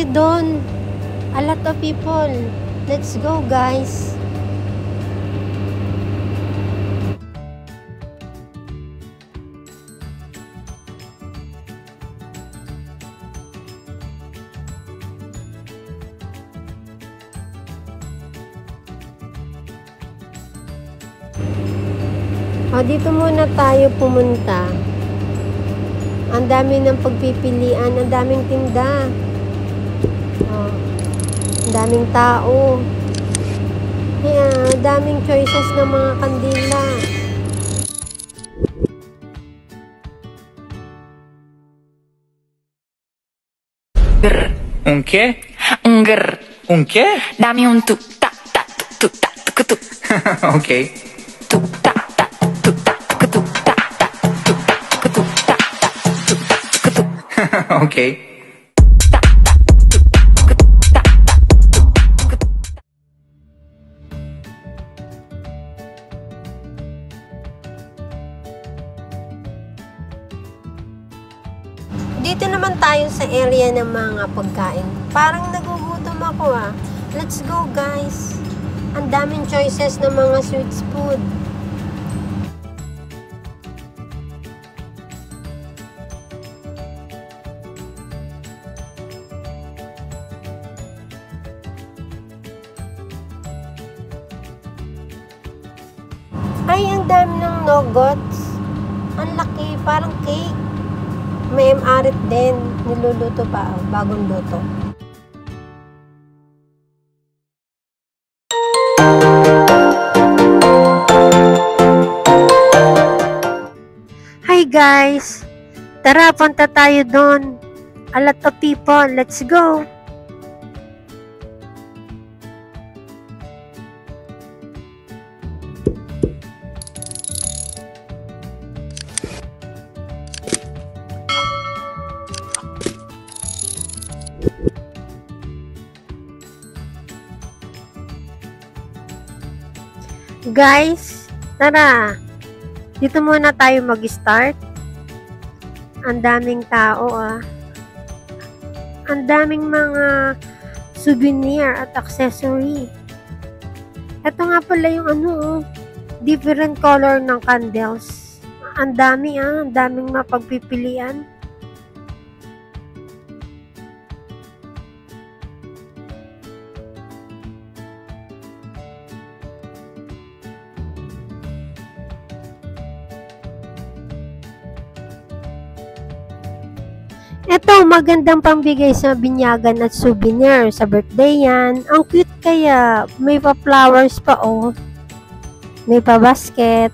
tayo doon. A lot of people. Let's go, guys. Dito muna tayo pumunta. Ang dami ng pagpipilian, ang daming tinda. Ang daming tao. Kaya, ang daming choices ng mga kandila. Un qué? Un qué? Dame un tuk tak tak tuk tak tuk tuk. Okay. Tuk tak tak tuk tak tuk tuk tak tak tuk tak tuk tuk tak tak tuk tak tuk tuk. Okay. Dito naman tayo sa area ng mga pagkain. Parang nagugutom ako ah. Let's go, guys. Ang daming choices ng mga sweets food. Ay, ang dami ng nuggets. Ang laki, parang cake. May arit din. Niluluto pa. Bagong luto. Hi guys! Tara, punta tayo doon. A lot of people. Let's go! Guys, tara. Dito muna tayo mag-start. Ang daming tao ah. Ang daming mga souvenir at accessory. Ito nga pala yung different color ng candles. Ang dami ang daming mapagpipilian. Ito, magandang pambigay sa binyagan at souvenir. Sa birthday yan. Ang cute kaya. May pa-flowers pa oh. May pa-basket.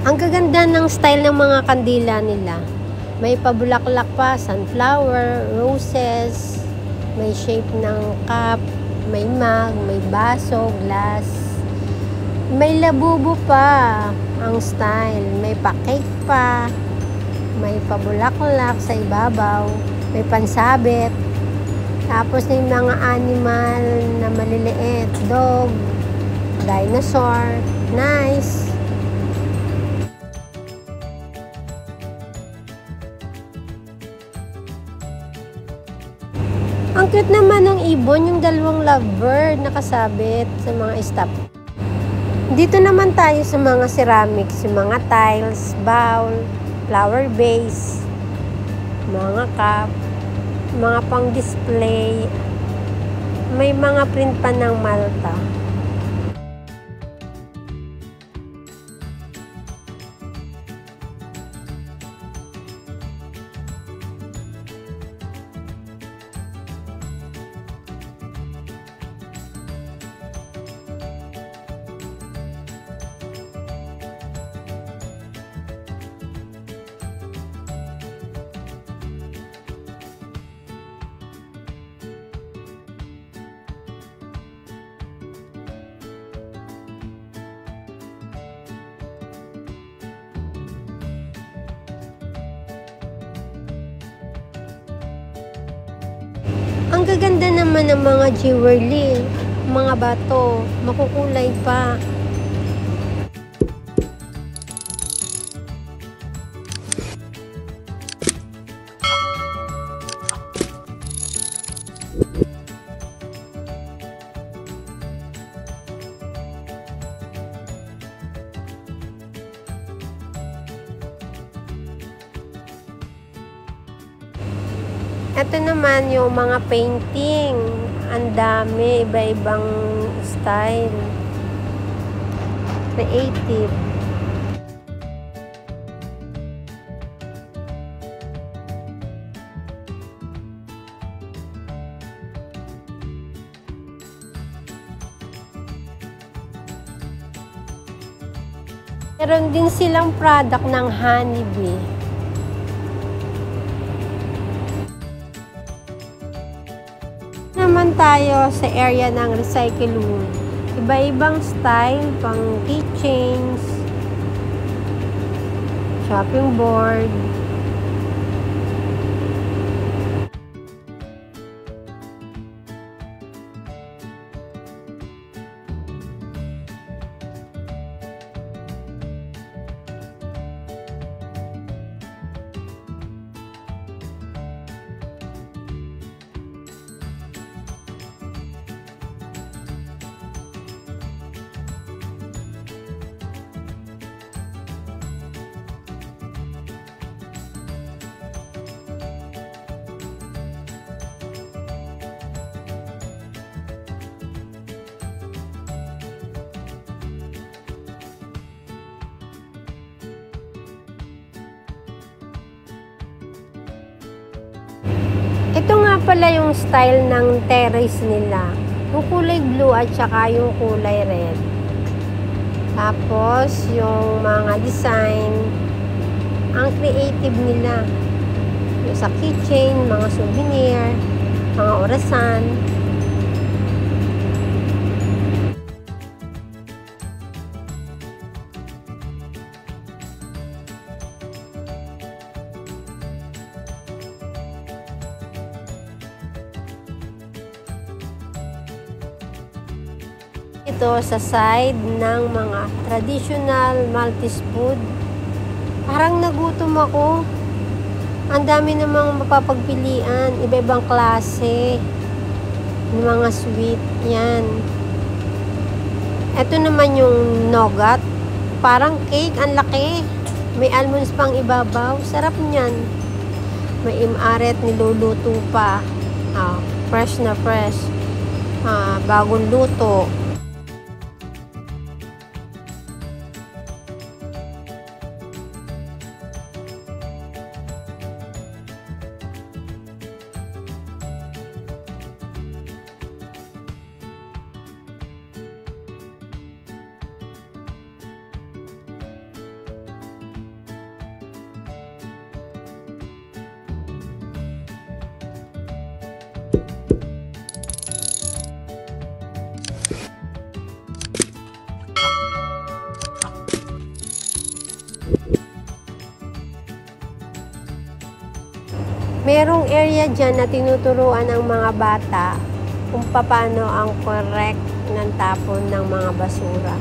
Ang gaganda ng style ng mga kandila nila. May pabulaklak pa, sunflower, roses, may shape ng cup, may mug, may baso, glass. May labubo pa ang style. May pa-cake pa, may pabulaklak sa ibabaw, may pansabit. Tapos may mga animal na maliliit, dog, dinosaur, nice. Ang cute naman ng ibon, yung dalawang lovebird nakasabit sa mga stop. Dito naman tayo sa mga ceramics, yung mga tiles, bowl, flower vase, mga cup, mga pang display, may mga print pa ng Malta. gaganda naman ng mga jewelry, mga bato, makukulay pa. Ito naman yung mga painting. Ang dami, iba-ibang style. Creative. Meron din silang product ng Honeybee. Naman tayo sa area ng recycle wood. Iba-ibang style, pang keychains, shopping board. Ito nga pala yung style ng terrace nila. Yung kulay blue at saka yung kulay red. Tapos, yung mga design, ang creative nila. Yung sa keychain, mga souvenir, mga orasan. Ito sa side ng mga traditional Maltese food. Parang nagutom ako. Ang dami namang mapapagpilian, iba-ibang klase ng mga sweet. Yan. Ito naman yung nougat. Parang cake, ang laki. May almonds pang ibabaw. Sarap niyan. May imaret, niluluto pa. Fresh na fresh. Bagong luto. Merong area dyan na tinuturuan ng mga bata kung paano ang correct ng tapon ng mga basura.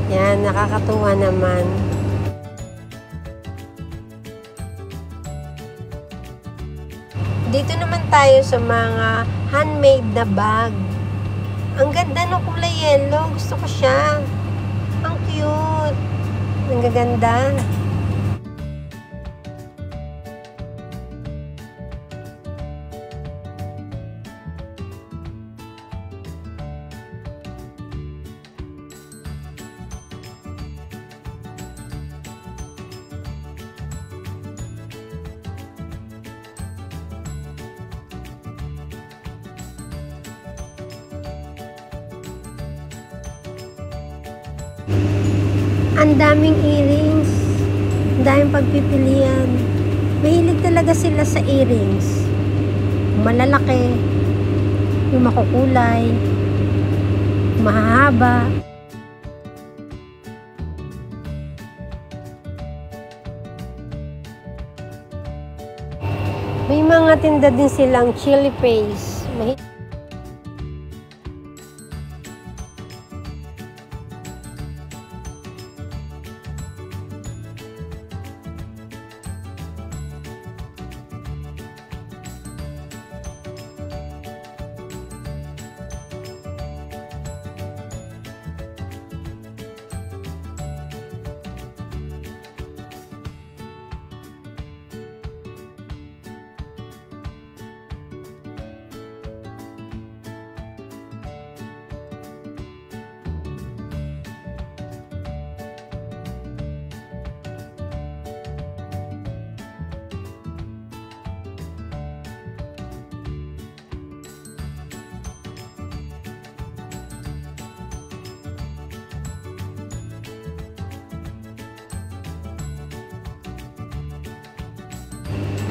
Yan, nakakatuwa naman. Dito naman tayo sa mga handmade na bag. Ang ganda ng kulay yellow. Gusto ko siya. Ang cute. Ang gaganda. Ang daming earrings. Ang daming pagpipilian. Mahilig talaga sila sa earrings. Malalaki. Yung makukulay. Mahahaba. May mga tinda din silang chili paste.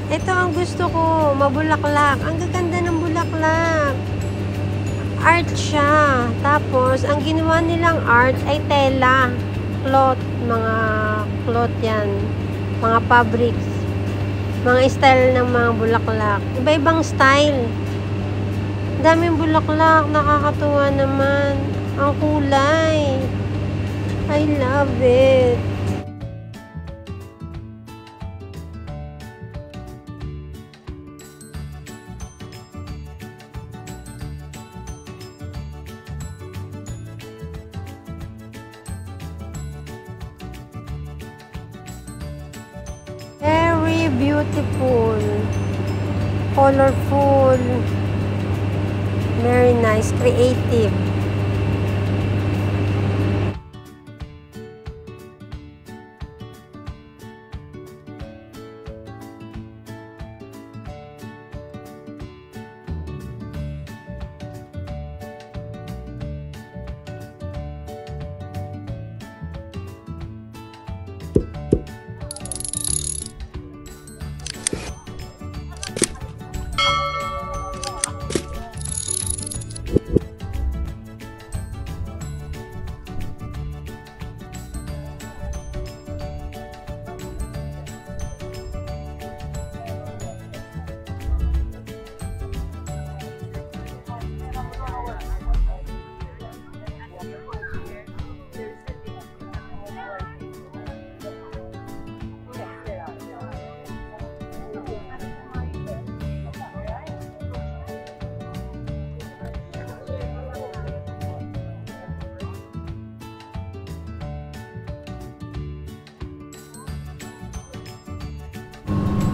Ito ang gusto ko, mabulaklak. Ang gaganda ng bulaklak. Art siya. Tapos, ang ginawa nilang art ay tela. Cloth. Mga cloth yan. Mga fabrics. Mga style ng mga bulaklak. Iba-ibang style. Daming bulaklak. Nakakatuwa naman. Ang kulay. I love it. Very beautiful, colorful, very nice, creative.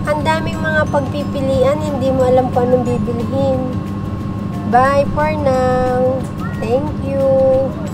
Ang daming mga pagpipilian, hindi mo alam kung anong bibilhin. Bye for now. Thank you.